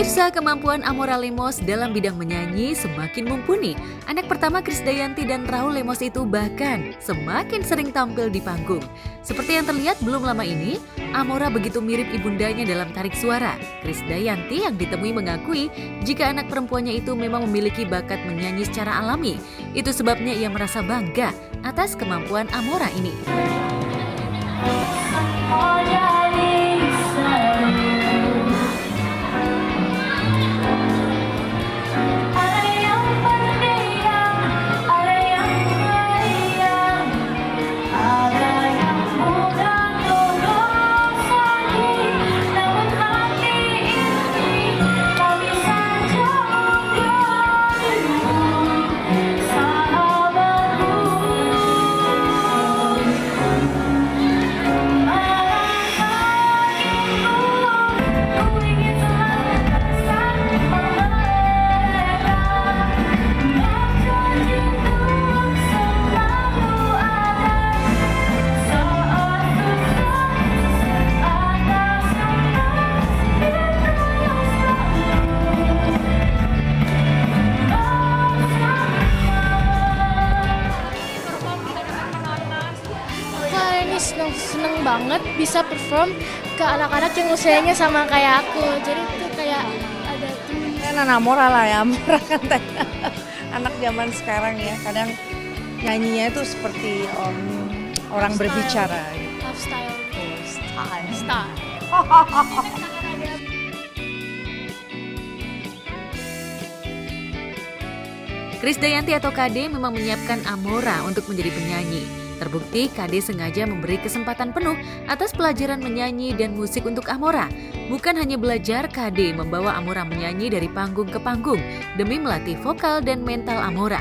Pemirsa, kemampuan Amora Lemos dalam bidang menyanyi semakin mumpuni. Anak pertama Krisdayanti dan Raul Lemos itu bahkan semakin sering tampil di panggung. Seperti yang terlihat belum lama ini, Amora begitu mirip ibundanya dalam tarik suara. Krisdayanti yang ditemui mengakui jika anak perempuannya itu memang memiliki bakat menyanyi secara alami. Itu sebabnya ia merasa bangga atas kemampuan Amora ini. Seneng banget bisa perform ke anak-anak yang usianya sama kayak aku, jadi itu kayak ada kan anak Amora lah ya, Amora kan anak zaman sekarang ya, kadang nyanyinya itu seperti orang Style. berbicara. lifestyle. Style. Krisdayanti atau KD memang menyiapkan Amora untuk menjadi penyanyi. Terbukti KD sengaja memberi kesempatan penuh atas pelajaran menyanyi dan musik untuk Amora. Bukan hanya belajar, KD membawa Amora menyanyi dari panggung ke panggung demi melatih vokal dan mental Amora.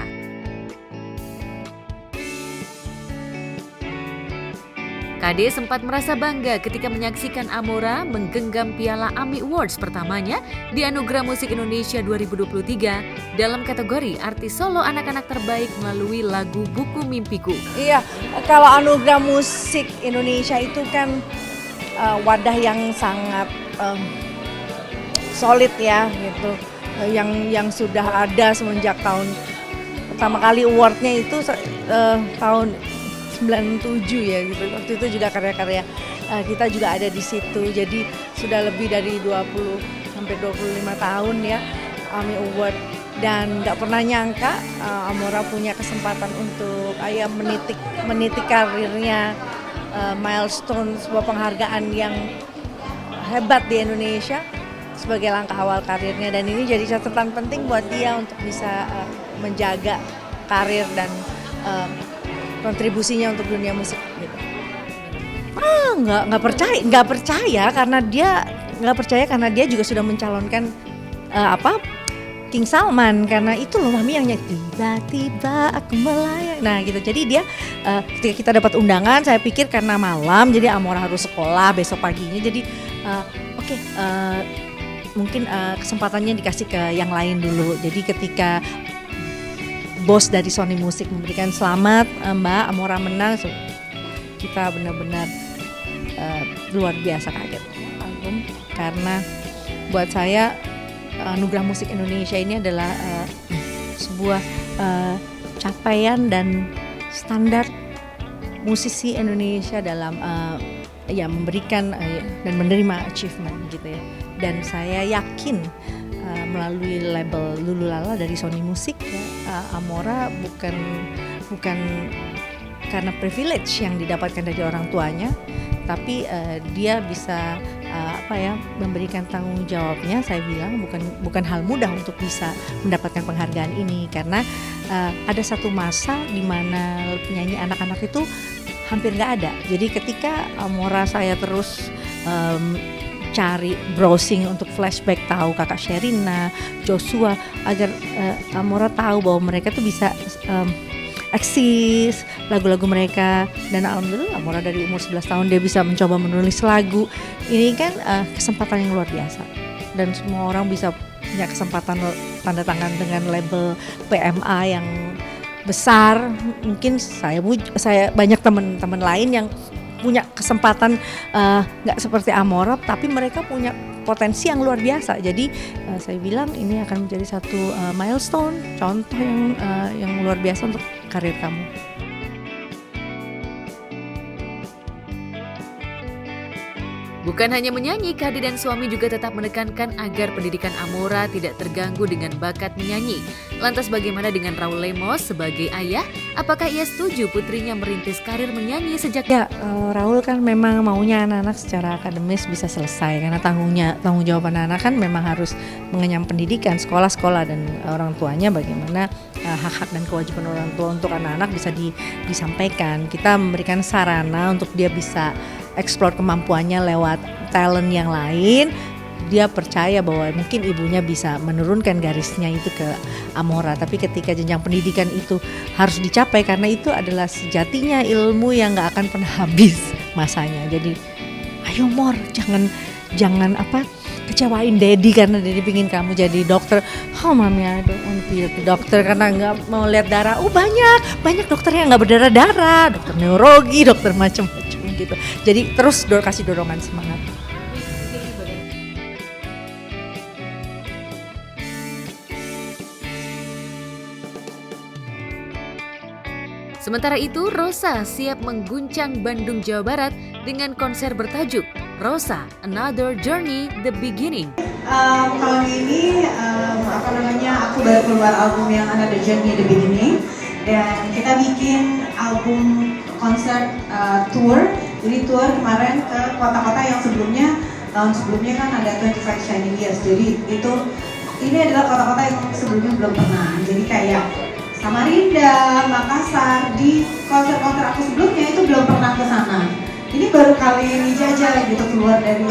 KD sempat merasa bangga ketika menyaksikan Amora menggenggam piala AMI Awards pertamanya di Anugerah Musik Indonesia 2023 dalam kategori artis solo anak-anak terbaik melalui lagu Buku Mimpiku. Iya, kalau Anugerah Musik Indonesia itu kan wadah yang sangat solid ya gitu, yang sudah ada semenjak tahun pertama kali awardnya itu tahun 97 ya gitu. Waktu itu juga karya-karya kita juga ada di situ. Jadi sudah lebih dari 20 sampai 25 tahun ya AMI Award, dan nggak pernah nyangka Amora punya kesempatan untuk meniti karirnya, milestone, sebuah penghargaan yang hebat di Indonesia sebagai langkah awal karirnya, dan ini jadi catatan penting buat dia untuk bisa menjaga karir dan kontribusinya untuk dunia musik gitu. Nggak percaya karena dia juga sudah mencalonkan King Salman, karena itu loh Mami yang nyanyi tiba-tiba aku melayang. Nah gitu, jadi dia ketika kita dapat undangan, saya pikir karena malam jadi Amora harus sekolah besok paginya, jadi mungkin kesempatannya dikasih ke yang lain dulu. Jadi ketika bos dari Sony Music memberikan selamat Mbak Amora menang, kita benar-benar luar biasa kaget album, karena buat saya Anugerah Musik Indonesia ini adalah sebuah capaian dan standar musisi Indonesia dalam memberikan dan menerima achievement gitu ya. Dan saya yakin melalui label Lululala dari Sony Music ya, Amora bukan karena privilege yang didapatkan dari orang tuanya, tapi dia bisa memberikan tanggung jawabnya. Saya bilang bukan hal mudah untuk bisa mendapatkan penghargaan ini, karena ada satu masa di mana penyanyi anak-anak itu hampir nggak ada. Jadi ketika Amora saya terus cari browsing untuk flashback, tahu kakak Sherina, Joshua, agar Amora tahu bahwa mereka tuh bisa eksis lagu-lagu mereka, dan alhamdulillah Amora dari umur 11 tahun dia bisa mencoba menulis lagu. Ini kan kesempatan yang luar biasa, dan semua orang bisa punya kesempatan tanda tangan dengan label PMA yang besar. Mungkin saya banyak teman-teman lain yang punya kesempatan nggak seperti Amora, tapi mereka punya potensi yang luar biasa. Jadi saya bilang ini akan menjadi satu milestone, contoh yang luar biasa untuk karir kamu. Bukan hanya menyanyi, Kade dan suami juga tetap menekankan agar pendidikan Amora tidak terganggu dengan bakat menyanyi. Lantas bagaimana dengan Raul Lemos sebagai ayah? Apakah ia setuju putrinya merintis karir menyanyi sejak... Ya, Raul kan memang maunya anak-anak secara akademis bisa selesai, karena tanggung jawab anak-anak kan memang harus mengenyam pendidikan, sekolah-sekolah, dan orang tuanya bagaimana hak-hak dan kewajiban orang tua untuk anak-anak bisa disampaikan. Kita memberikan sarana untuk dia bisa eksplor kemampuannya lewat talent yang lain. Dia percaya bahwa mungkin ibunya bisa menurunkan garisnya itu ke Amora, tapi ketika jenjang pendidikan itu harus dicapai, karena itu adalah sejatinya ilmu yang gak akan pernah habis masanya. Jadi ayo Mor, jangan kecewain Daddy karena Daddy pingin kamu jadi dokter. Oh mami, I don't want to be a dokter karena nggak mau lihat darah. Oh banyak dokter yang nggak berdarah-darah, dokter neurologi, dokter macam-macam gitu. Jadi terus kasih dorongan semangat. Sementara itu, Rosa siap mengguncang Bandung, Jawa Barat dengan konser bertajuk Rosa, Another Journey, The Beginning. Tahun ini aku baru keluar album yang Another Journey, The Beginning, dan kita bikin album konser tour. Jadi tour kemarin ke kota-kota yang tahun sebelumnya kan ada 25 Shining Years. Jadi ini adalah kota-kota yang sebelumnya belum pernah. Jadi kayak Samarinda, Makassar, di konser-konser aku sebelumnya itu belum pernah ke sana. Ini baru kali ini aja gitu keluar dari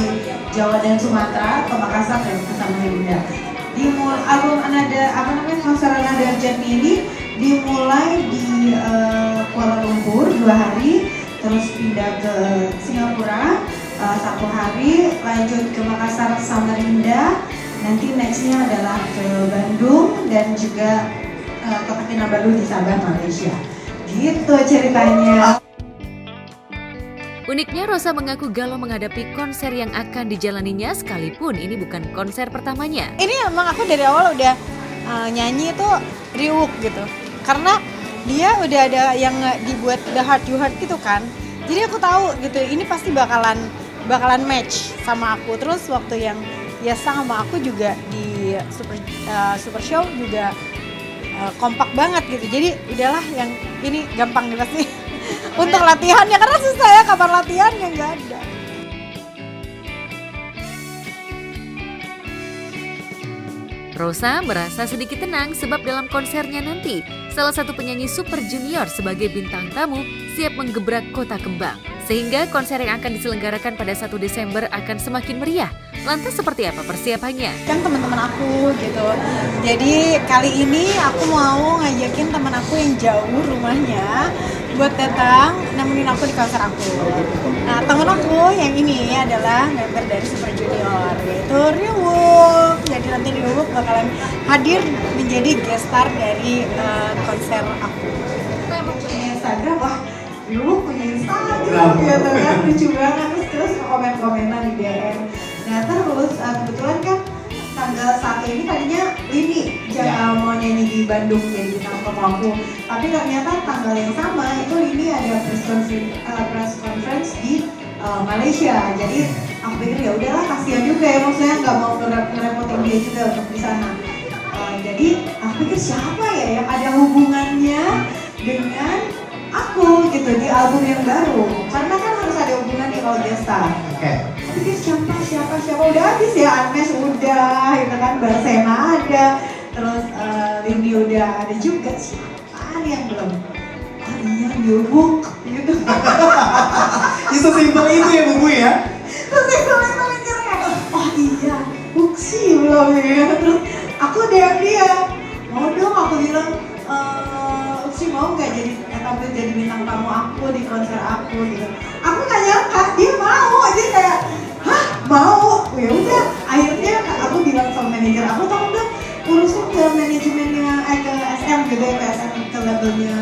Jawa dan Sumatera ke Makassar dan ke Samarinda. Di album konser Another Journey ini dimulai di Kuala Lumpur 2 hari, terus pindah ke Singapura 1 hari, lanjut ke Makassar, Samarinda, nanti nextnya adalah ke Bandung dan juga Kota Kinabalu di Sabah, Malaysia. Gitu ceritanya. Uniknya, Rosa mengaku galau menghadapi konser yang akan dijalaninya sekalipun ini bukan konser pertamanya. Ini emang aku dari awal udah nyanyi itu riuh gitu. Karena dia udah ada yang dibuat The Heart You Heart gitu kan. Jadi aku tahu gitu ini pasti bakalan match sama aku. Terus waktu yang Yesa sama aku juga di Super Show juga kompak banget gitu. Jadi udahlah yang ini gampang nih pasti. Untuk latihannya, karena susah ya kapan latihannya nggak ada. Rosa merasa sedikit tenang sebab dalam konsernya nanti, salah satu penyanyi Super Junior sebagai bintang tamu siap menggebrak kota kembang. Sehingga konser yang akan diselenggarakan pada 1 Desember akan semakin meriah. Lantas seperti apa persiapannya? Kan teman-teman aku gitu. Jadi kali ini aku mau ngajakin teman aku yang jauh rumahnya buat datang nemenin aku di konser aku. Nah, teman aku yang ini adalah member dari Super Junior, yaitu Ryuk. Jadi nanti Ryuk bakalan hadir menjadi guest star dari konser aku. Kita emang punya Instagram, wah Ryuk punya Instagram gitu kan, lucu banget. Terus komen-komenan di DM. Nah terus kebetulan kan tanggal 1 ini tadinya Lini mau nyanyi di Bandung jadi bintang tamu aku, tapi ternyata tanggal yang sama itu Lini ada press conference di Malaysia. Jadi aku pikir ya udahlah, kasihan juga ya, maksudnya nggak mau ngerepotin dia juga untuk di sana. Jadi aku pikir siapa ya yang ada hubungannya dengan aku gitu di album yang baru, karena kan harus ada hubungannya kalau guest star. Aku pikir siapa udah habis ya, Agnes udah gitu kan, Barsema ada, terus Lindy udah ada juga, siapa nih yang belum? Oh iya, Yubuk gitu. Itu simpel itu ya Bubu ya? Sesimpel itu mikirnya, oh iya, Buksi belum ya. Terus aku DM dia, mau dong, aku bilang Uksi mau nggak tampil jadi bintang tamu aku di konser aku gitu. Aku nggak nyangka dia mau, aja kayak hah mau, ya udah. Akhirnya aku bilang sama manajer aku, tolong dong urusin ke manajemennya, ke SM gitu ya, ke SM, ke labelnya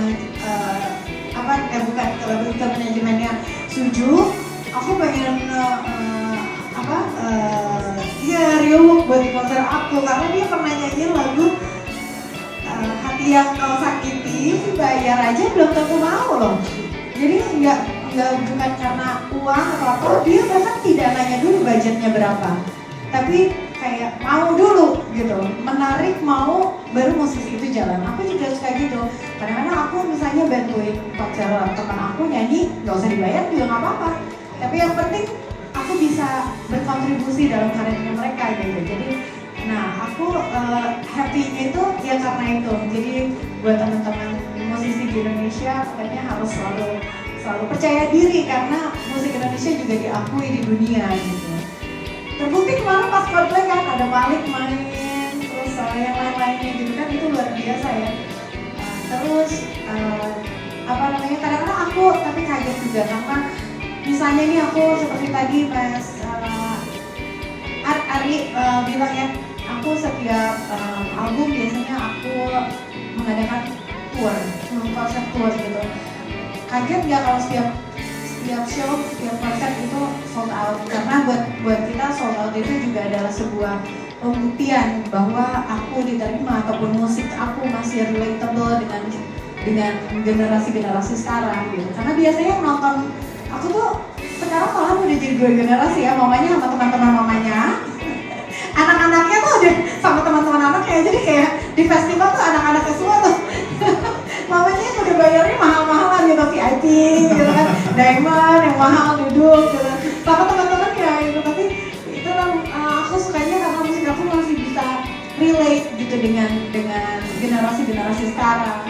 bukan ke label, ke manajemennya Suju. Aku pengen Iya, Ryuk buat di konser aku karena dia pernah nyanyiin lagu Hati Yang Kau Sakiti, bayar aja belum tentu mau loh. Jadi nggak bukan karena uang atau apa, dia bahkan tidak nanya dulu budgetnya berapa. Tapi kayak mau dulu gitu, menarik mau baru musisi itu jalan. Aku juga suka gitu. Kadang-kadang aku misalnya bantuin konser teman aku nyanyi, nggak usah dibayar juga nggak apa-apa. Tapi yang penting aku bisa berkontribusi dalam karirnya mereka gitu. Jadi, nah aku happy-nya itu ya karena itu. Jadi buat teman-teman musisi di Indonesia, katanya harus selalu percaya diri karena musik Indonesia juga diakui di dunia gitu. Terbukti kemarin pas Coldplay kan ada Malik main, terus yang lain-lainnya gitu kan, itu luar biasa ya. Terus kadang-kadang aku tapi kaget juga karena misalnya nih aku seperti tadi Mas Ari bilang ya, aku setiap album biasanya aku mengadakan tour, konser tour gitu. Kaget nggak kalau setiap show, setiap konser itu sold out, karena buat kita sold out itu juga adalah sebuah pembuktian bahwa aku diterima ataupun musik aku masih relatable dengan generasi sekarang gitu. Karena biasanya yang nonton aku tuh sekarang malah udah jadi 2 generasi ya, mamanya sama teman-teman mamanya, anak-anaknya tuh udah sama teman-teman anaknya, jadi kayak di festival tuh anak-anaknya semua tuh mamanya yang udah bayarnya mahal-mahalan gitu, VIP gitu kan, diamond yang mahal duduk gitu, sama teman-temannya gitu. Tapi itu aku sukanya karena musik aku masih bisa relate gitu dengan generasi sekarang.